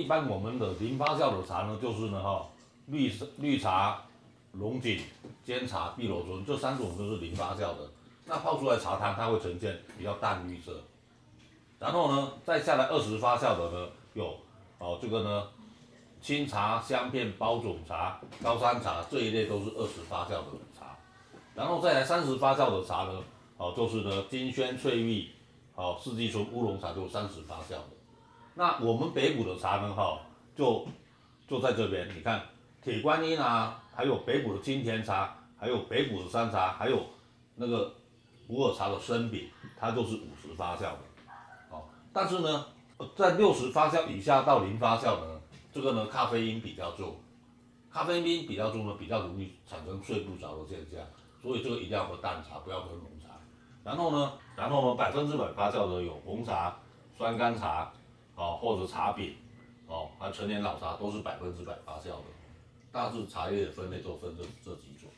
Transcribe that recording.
一般我们的零发酵的茶呢，就是呢绿茶、龙井、煎茶、碧螺春这3种都是零发酵的。那泡出来茶汤它会呈现比较淡绿色。然后呢，再下来20发酵的呢，有这个呢清茶、香片、包种茶、高山茶这一类都是20发酵的茶。然后再来30发酵的茶呢，就是呢金萱、翠玉、四季春、乌龙茶就30发酵的。那我们北埔的茶呢，就在这边，你看铁观音啊，还有北埔的金田茶，还有北埔的山茶，还有那个普洱茶的生饼，它就是50发酵的。但是呢，在60发酵以下到0发酵呢，这个呢咖啡因比较重，咖啡因比较重呢，比较容易产生睡不着的现象，所以这个一定要喝淡茶，不要喝浓茶。然后呢，100%发酵的有红茶、酸甘茶，或者茶饼，还有陈年老茶都是100%发酵的。大致茶叶的分类都分这几种。